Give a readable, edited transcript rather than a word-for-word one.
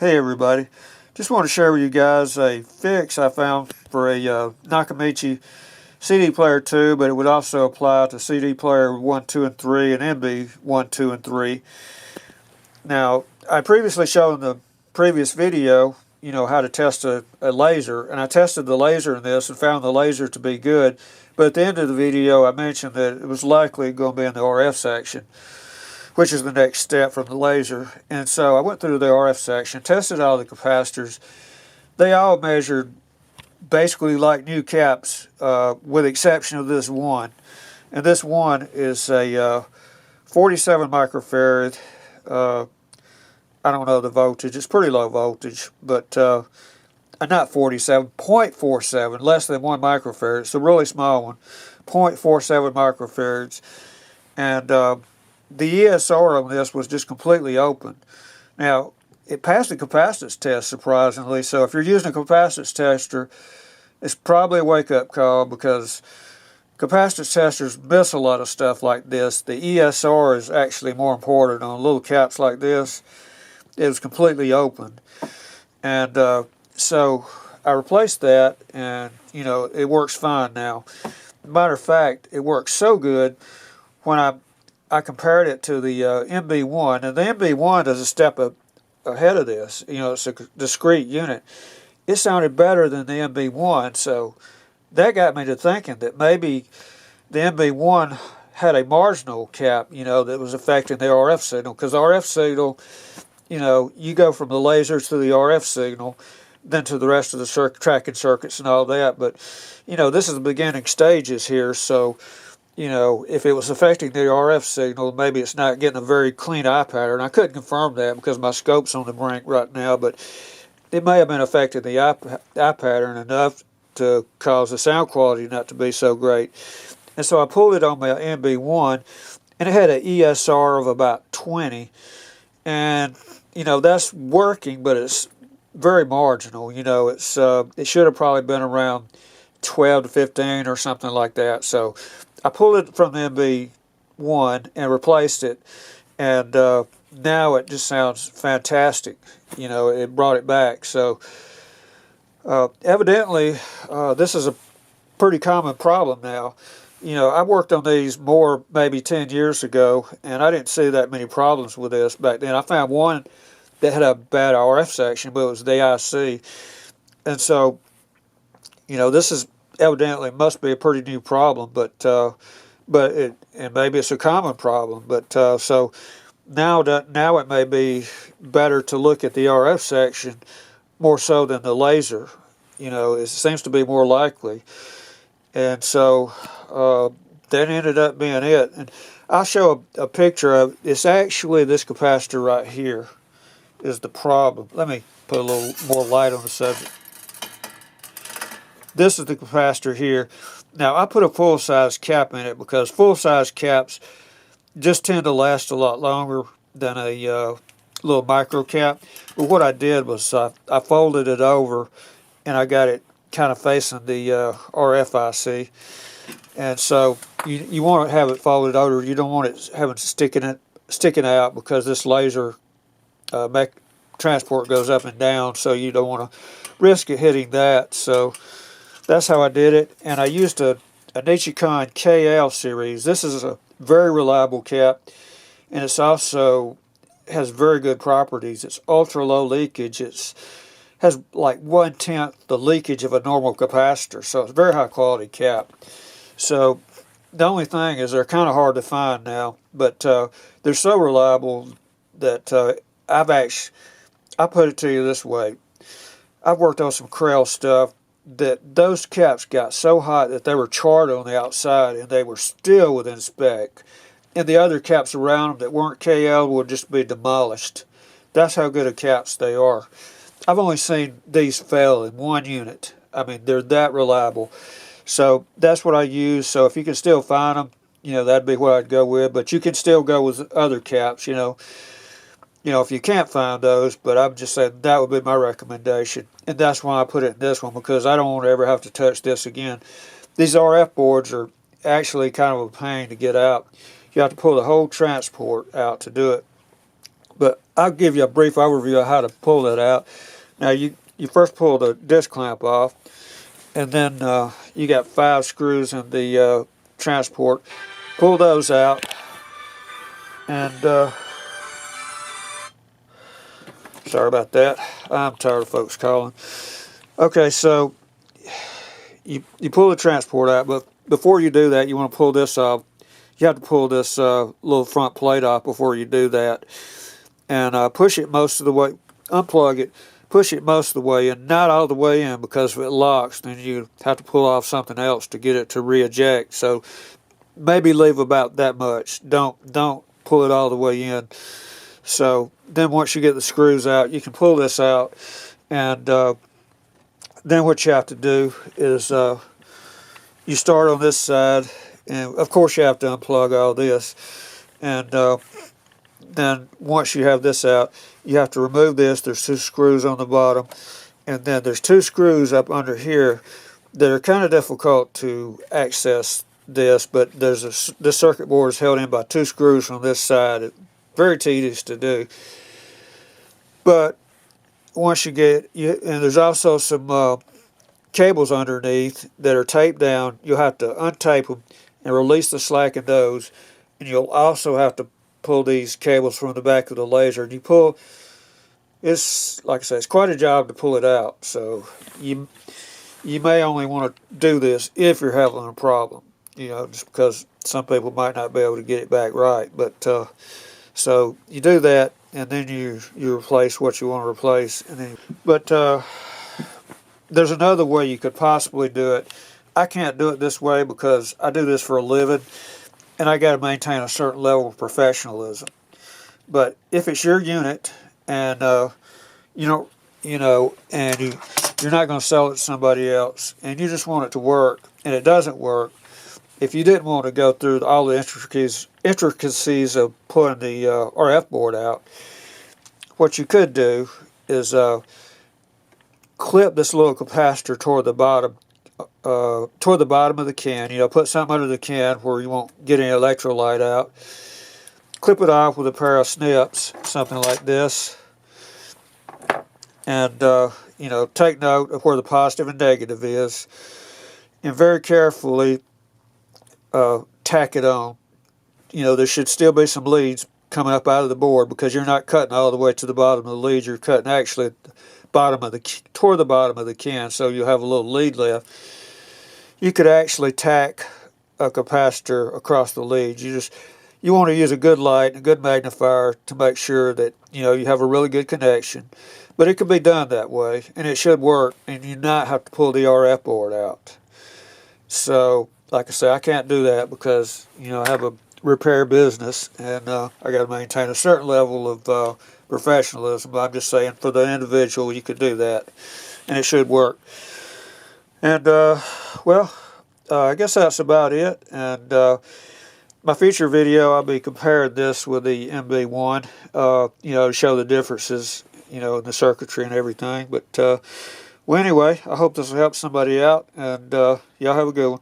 Hey everybody, just want to share with you guys a fix I found for a Nakamichi CD Player 2, but it would also apply to CD Player 1, 2, and 3 and MB 1, 2, and 3. Now, I previously showed in the previous video, how to test a laser, and I tested the laser in this and found the laser to be good, but at the end of the video I mentioned that it was likely going to be in the RF section, which is the next step from the laser. And so I went through the RF section, tested all the capacitors. They all measured basically like new caps, with the exception of this one. And this one is a 47 microfarad. I don't know the voltage. It's pretty low voltage, but not 47, 0.47, less than 1 microfarad. It's a really small one, 0.47 microfarads. And the ESR on this was just completely open. Now, it passed the capacitance test, surprisingly, so if you're using a capacitance tester, it's probably a wake-up call because capacitance testers miss a lot of stuff like this. The ESR is actually more important on little caps like this. It was completely open. And so I replaced that, and, it works fine now. Matter of fact, it works so good when I compared it to the MB1, and the MB1 is a step ahead of this. It's a discrete unit. It sounded better than the MB1, so that got me to thinking that maybe the MB1 had a marginal cap, that was affecting the RF signal, because the RF signal, you go from the lasers to the RF signal, then to the rest of the tracking circuits and all that, but, this is the beginning stages here, so if it was affecting the RF signal, maybe it's not getting a very clean eye pattern. I couldn't confirm that because my scope's on the brink right now, but it may have been affecting the eye pattern enough to cause the sound quality not to be so great. And so I pulled it on my MB1, and it had an ESR of about 20. And, that's working, but it's very marginal. It should have probably been around 12 to 15 or something like that. So I pulled it from the MB1 and replaced it, and now it just sounds fantastic. It brought it back. So evidently, this is a pretty common problem now. I worked on these more maybe 10 years ago, and I didn't see that many problems with this back then. I found one that had a bad RF section, but it was the IC. And so, this is evidently must be a pretty new problem, and maybe it's a common problem. But so now it may be better to look at the RF section more so than the laser. It seems to be more likely, and so that ended up being it. And I'll show a picture of it's actually this capacitor right here is the problem. Let me put a little more light on the subject. This is the capacitor here. Now, I put a full-size cap in it because full-size caps just tend to last a lot longer than a little micro cap. But what I did was I folded it over, and I got it kind of facing the RFIC. And so you want to have it folded over. You don't want it sticking out because this laser transport goes up and down, so you don't want to risk it hitting that. So that's how I did it, and I used a Nichicon KL series. This is a very reliable cap, and it's also has very good properties. It's ultra low leakage. It has like 1/10 the leakage of a normal capacitor, so it's a very high quality cap. So the only thing is they're kind of hard to find now, but they're so reliable that I put it to you this way. I've worked on some Krell stuff that those caps got so hot that they were charred on the outside and they were still within spec. And the other caps around them that weren't KL would just be demolished. That's how good of caps they are. I've only seen these fail in one unit. I mean, they're that reliable. So that's what I use. So if you can still find them, that'd be what I'd go with. But you can still go with other caps, if you can't find those, but I'm just saying that would be my recommendation. And that's why I put it in this one, because I don't want to ever have to touch this again. These RF boards are actually kind of a pain to get out. You have to pull the whole transport out to do it. But I'll give you a brief overview of how to pull that out. Now you first pull the disc clamp off, and then you got 5 screws in the transport. Pull those out, and sorry about that. I'm tired of folks calling. Okay, so you pull the transport out, but before you do that, you want to pull this off. You have to pull this little front plate off before you do that, and push it most of the way. Unplug it, push it most of the way in, not all the way in, because if it locks, then you have to pull off something else to get it to re-eject. So maybe leave about that much. Don't pull it all the way in. So then once you get the screws out, you can pull this out, and then what you have to do is you start on this side, and of course you have to unplug all this, and then once you have this out, you have to remove this. There's 2 screws on the bottom, and then there's 2 screws up under here that are kind of difficult to access this, but there's this circuit board is held in by 2 screws on this side. It's very tedious to do, but once you get, and there's also some cables underneath that are taped down. You'll have to untape them and release the slack in those, and you'll also have to pull these cables from the back of the laser. And you pull, it's like I say, it's quite a job to pull it out. So you may only want to do this if you're having a problem, just because some people might not be able to get it back right. But so you do that, and then you replace what you want to replace, and then. But there's another way you could possibly do it. I can't do it this way because I do this for a living, and I got to maintain a certain level of professionalism. But if it's your unit, and and you're not going to sell it to somebody else, and you just want it to work, and it doesn't work, if you didn't want to go through all the intricacies of pulling the RF board out, what you could do is clip this little capacitor toward the bottom of the can. Put something under the can where you won't get any electrolyte out. Clip it off with a pair of snips, something like this, and take note of where the positive and negative is, and very carefully tack it on. There should still be some leads coming up out of the board, because you're not cutting all the way to the bottom of the lead. You're cutting actually toward the bottom of the can, so you'll have a little lead left. You could actually tack a capacitor across the lead. You want to use a good light and a good magnifier to make sure that you have a really good connection. But it can be done that way, and it should work, and you not have to pull the RF board out. So, like I say, I can't do that because I have a repair business, and I got to maintain a certain level of professionalism. But I'm just saying, for the individual, you could do that, and it should work. And I guess that's about it. And my future video, I'll be comparing this with the MB1, to show the differences, in the circuitry and everything. But anyway, I hope this will help somebody out, and y'all have a good one.